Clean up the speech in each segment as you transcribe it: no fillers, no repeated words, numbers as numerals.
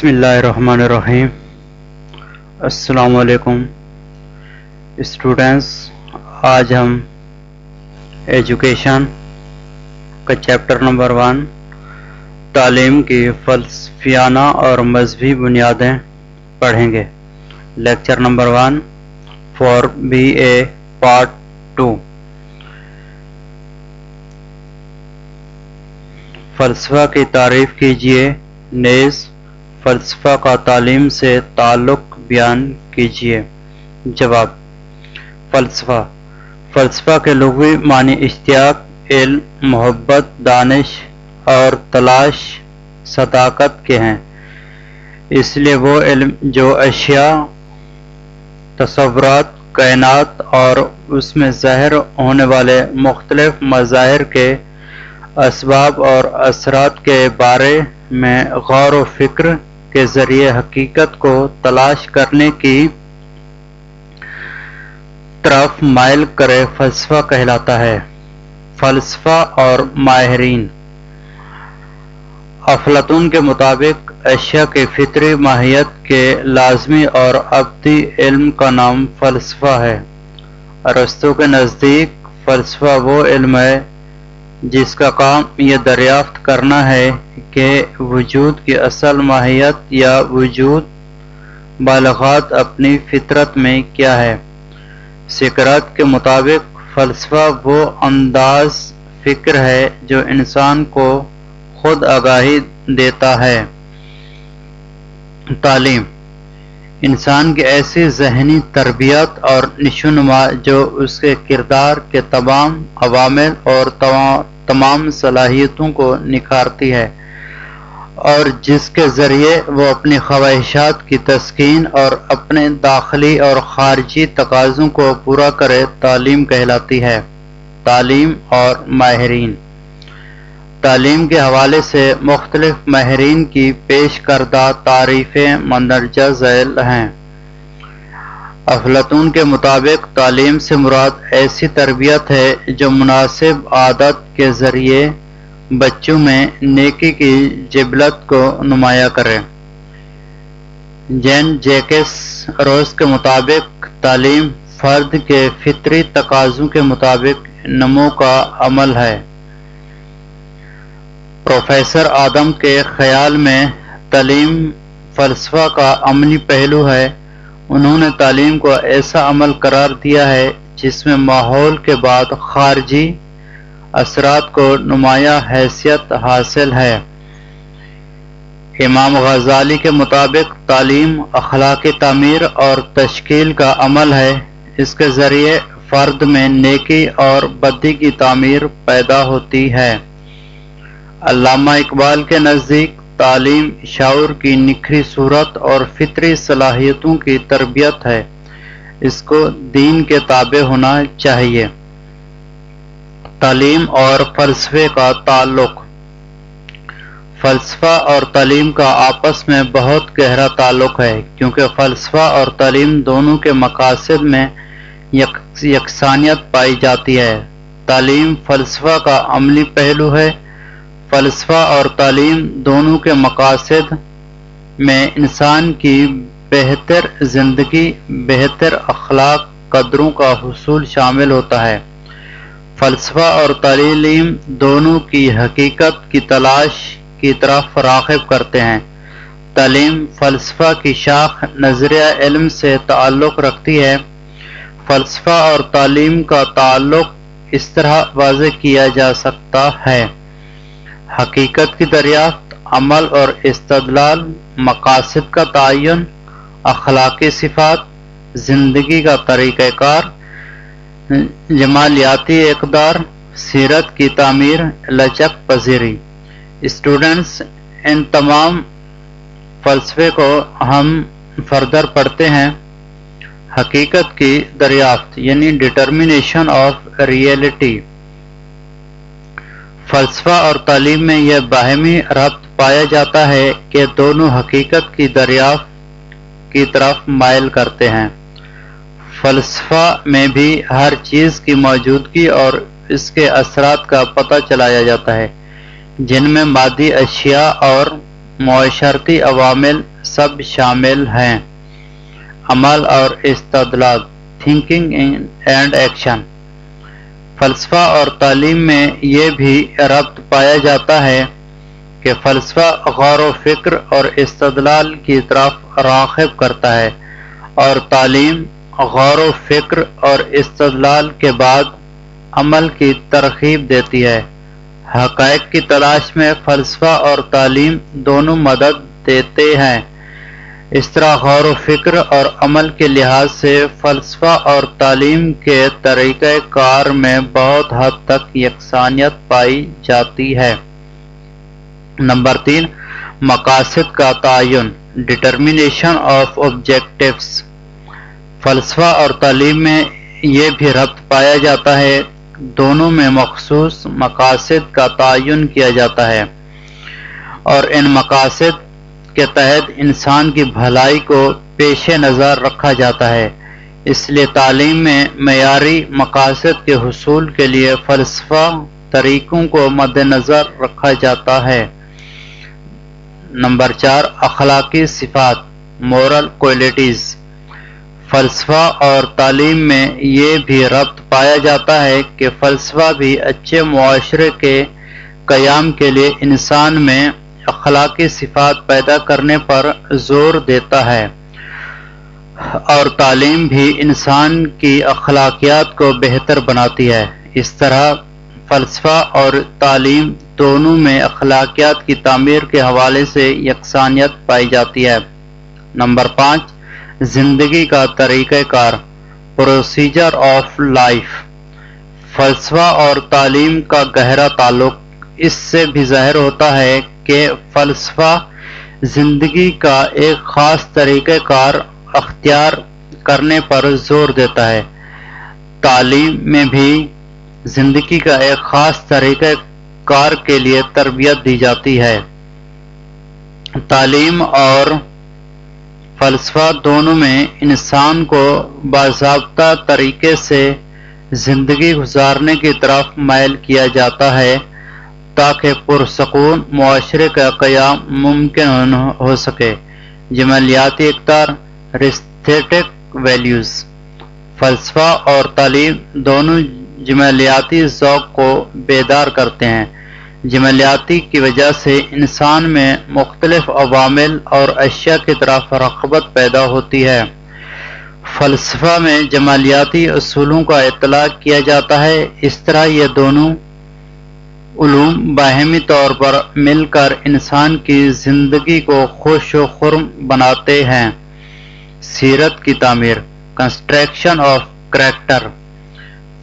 बिस्मिल्लाहिर्रहमानिर्रहीम। अस्सलाम वालेकुम स्टूडेंट्स। आज हम एजुकेशन का चैप्टर नंबर 1 तालीम की फ़लसफ़ियाना और मज़हबी बुनियादें पढ़ेंगे। Lecture number 1 for BA part 2। फ़लसफ़ा की तारीफ़ कीजिए, नेज़ फ़लसफ़ा का तालीम से ताल्लुक़ बयान कीजिए। जवाब: फ़लसफ़ा के लुग़वी मानी इश्तियाक़, इल्म, मोहब्बत, दानिश और तलाश सदाक़त के हैं। इसलिए वो इल्म जो अशिया, तसव्वुरात, कायनात और उसमें ज़ाहिर होने वाले मुख्तलिफ मज़ाहिर के असबाब और असरात के बारे में गौर व फ़िक्र के ज़रिए हकीकत को तलाश करने की तरफ माइल करे फ़लसफ़ा कहलाता है। फ़लसफ़ा और माहिरीन। अफ़लातून के मुताबिक अशिया की फ़ितरी माहियत के लाज़मी और अबदी इल्म का नाम फ़लसफ़ा है। अरस्तू के नज़दीक फ़लसफ़ा वो इल्म है जिसका काम यह दरियाफ्त करना है कि वजूद की असल माहियत या वजूद बालगात अपनी फितरत में क्या है। सिकरात के मुताबिक फ़लसफ़ा वो अंदाज़ फ़िक्र है जो इंसान को खुद आगाही देता है। तालीम इंसान की ऐसी ज़हनी तरबियत और निशोनुमा जो उसके किरदार के तमाम अवामिल और तमाम सलाहियतों को निखारती है और जिसके ज़रिए वो अपनी ख्वाहिशात की तस्कीन और अपने दाखिली और ख़ारिजी तकाज़ों को पूरा करे, तालीम कहलाती है। तालीम और माहिरीन। तालीम के हवाले से मुख्तलिफ माहिरीन की पेश करदा तारीफ़ें मंदरजा ज़ैल हैं। अफ़लातून के मुताबिक तालीम से मुराद ऐसी तरबियत है जो मुनासिब आदत के ज़रिए बच्चों में नेकी की जिबलत को नुमाया करे। जैन जैकेस रोज़ के मुताबिक तालीम फ़र्द के फितरी तकाज़ों के मुताबिक नमो का अमल है। प्रोफेसर आदम के ख़याल में तालीम फ़लसफ़ा का अमली पहलू है। उन्होंने तालीम को ऐसा अमल करार दिया है जिसमें माहौल के बाद ख़ारिजी असरात को नुमाया हैसियत हासिल है। इमाम ग़ज़ाली के मुताबिक तालीम अख़लाक़ी तामीर और तश्कील का अमल है। इसके ज़रिए फ़र्द में नेकी और बदी की तामीर पैदा होती है। अल्लामा इकबाल के नज़दीक तालीम शऊर की निखरी सूरत और फितरी सलाहियतों की तरबियत है। इसको दीन के ताबे होना चाहिए। तालीम और फ़लसफ़े का ताल्लुक़। फ़लसफ़ा और तालीम का आपस में बहुत गहरा ताल्लुक़ है क्योंकि फ़लसफ़ा और तालीम दोनों के मकासद में यकसानियत पाई जाती है। तालीम फ़लसफ़ा का अमली पहलू है। फ़लसफ़ा और तालीम दोनों के मकासद में इंसान की बेहतर ज़िंदगी, बेहतर अखलाक, कदरों का हुसूल शामिल होता है। फ़लसफ़ा और तालीम दोनों की हकीकत की तलाश की तरफ राग़िब करते हैं। तालीम फ़लसफ़ा की शाख नज़रिया इल्म से ताल्लुक़ रखती है। फ़लसफ़ा और तालीम का ताल्लुक़ इस तरह वाज़ेह किया जा सकता है। हकीकत की दरियाफ्त, अमल और इस्तदलाल, मकासद का तयन, अखलाकी सिफ़ात, ज़िंदगी का तरीक़ाकार, जमालियाती इक़दार, सीरत की तामीर, लचक पज़ीरी। स्टूडेंट्स, इन तमाम फ़लसफ़े को हम फर्दर पढ़ते हैं। हकीकत की दरियाफ्त यानी डिटर्मिनेशन ऑफ रियलिटी। फ़लसफ़ा और तालीम में यह बाहमी रब्त पाया जाता है कि दोनों हकीकत की दरियाफ्त की तरफ माइल करते हैं। फ़लसफ़ा में भी हर चीज़ की मौजूदगी और इसके असरात का पता चलाया जाता है जिनमें मादी अशिया और मुआशरती अवामिल سب شامل ہیں۔ عمل اور استدلال، تھنکنگ اینڈ ایکشن۔ فلسفہ اور تعلیم میں یہ بھی ربط پایا جاتا ہے کہ فلسفہ غور و فکر اور استدلال کی طرف راغب کرتا ہے اور تعلیم غور و فکر اور استدلال کے بعد عمل کی ترغیب دیتی ہے۔ حقائق کی تلاش میں فلسفہ اور تعلیم دونوں مدد دیتے ہیں۔ اس طرح غور و فکر اور عمل کے لحاظ سے فلسفہ اور تعلیم کے طریقہ کار میں بہت حد تک یکسانیت پائی جاتی ہے۔ نمبر 3، مقاصد کا تعین، ڈٹرمنیشن آف آبجیکٹیوز۔ فلسفہ اور تعلیم میں یہ بھی ربط پایا جاتا ہے، دونوں میں مخصوص مقاصد کا تعین کیا جاتا ہے اور ان مقاصد کے تحت انسان کی بھلائی کو پیش نظر رکھا جاتا ہے۔ اس لیے تعلیم میں معیاری مقاصد کے حصول کے لیے فلسفہ طریقوں کو مد نظر رکھا جاتا ہے۔ نمبر 4، اخلاقی صفات، مورل کوالٹیز۔ فلسفہ اور تعلیم میں یہ بھی ربط پایا جاتا ہے کہ فلسفہ بھی اچھے معاشرے کے قیام کے لیے انسان میں اخلاقی صفات پیدا کرنے پر زور دیتا ہے اور تعلیم بھی انسان کی اخلاقیات کو بہتر بناتی ہے۔ اس طرح فلسفہ اور تعلیم دونوں میں اخلاقیات کی تعمیر کے حوالے سے یکسانیت پائی جاتی ہے۔ نمبر 5، زندگی کا طریقہ کار، پروسیجر آف لائف۔ فلسفہ اور تعلیم کا گہرا تعلق اس سے بھی ظاہر ہوتا ہے کہ فلسفہ زندگی کا ایک خاص طریقہ کار اختیار کرنے پر زور دیتا ہے۔ تعلیم میں بھی زندگی کا ایک خاص طریقہ کار کے لیے تربیت دی جاتی ہے۔ تعلیم اور فلسفہ دونوں میں انسان کو باضابطہ طریقے سے زندگی گزارنے کی طرف مائل کیا جاتا ہے تاکہ پرسکون معاشرے کا قیام ممکن ہو سکے۔ جمالیاتی اقدار، ایستھیٹک ویلیوز۔ فلسفہ اور تعلیم دونوں جمالیاتی ذوق کو بیدار کرتے ہیں۔ جمالیاتی کی وجہ سے انسان میں مختلف عوامل اور اشیاء کی طرف رغبت پیدا ہوتی ہے۔ فلسفہ میں جمالیاتی اصولوں کا اطلاق کیا جاتا ہے۔ اس طرح یہ دونوں علوم باہمی طور پر مل کر انسان کی زندگی کو خوش و خرم بناتے ہیں۔ سیرت کی تعمیر، کنسٹرکشن آف کریکٹر۔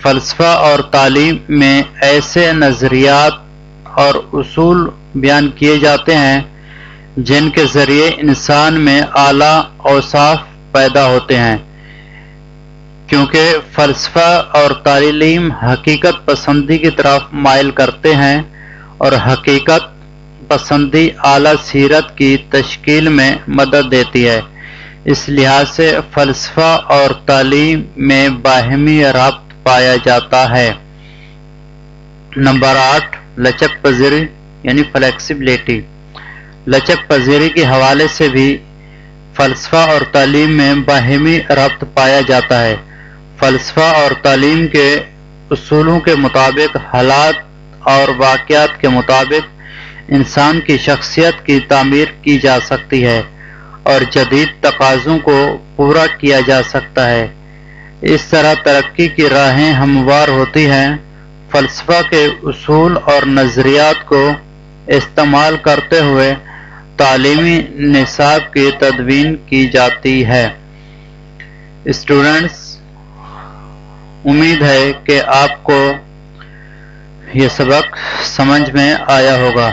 فلسفہ اور تعلیم میں ایسے نظریات اور اصول بیان کیے جاتے ہیں جن کے ذریعے انسان میں اعلیٰ اوصاف پیدا ہوتے ہیں۔ کیونکہ فلسفہ اور تعلیم حقیقت پسندی کی طرف مائل کرتے ہیں اور حقیقت پسندی اعلیٰ سیرت کی تشکیل میں مدد دیتی ہے، اس لحاظ سے فلسفہ اور تعلیم میں باہمی ربط پایا جاتا ہے۔ نمبر 8، لچک پذیری یعنی فلیکسیبلٹی۔ لچک پذیری کے حوالے سے بھی فلسفہ اور تعلیم میں باہمی ربط پایا جاتا ہے۔ فلسفہ اور تعلیم کے اصولوں کے مطابق حالات اور واقعات کے مطابق انسان کی شخصیت کی تعمیر کی جا سکتی ہے اور جدید تقاضوں کو پورا کیا جا سکتا ہے۔ اس طرح ترقی کی راہیں ہموار ہوتی ہیں۔ فلسفہ کے اصول اور نظریات کو استعمال کرتے ہوئے تعلیمی نصاب کی تدوین کی جاتی ہے۔ اسٹوڈنٹس، امید ہے کہ آپ کو یہ سبق سمجھ میں آیا ہوگا۔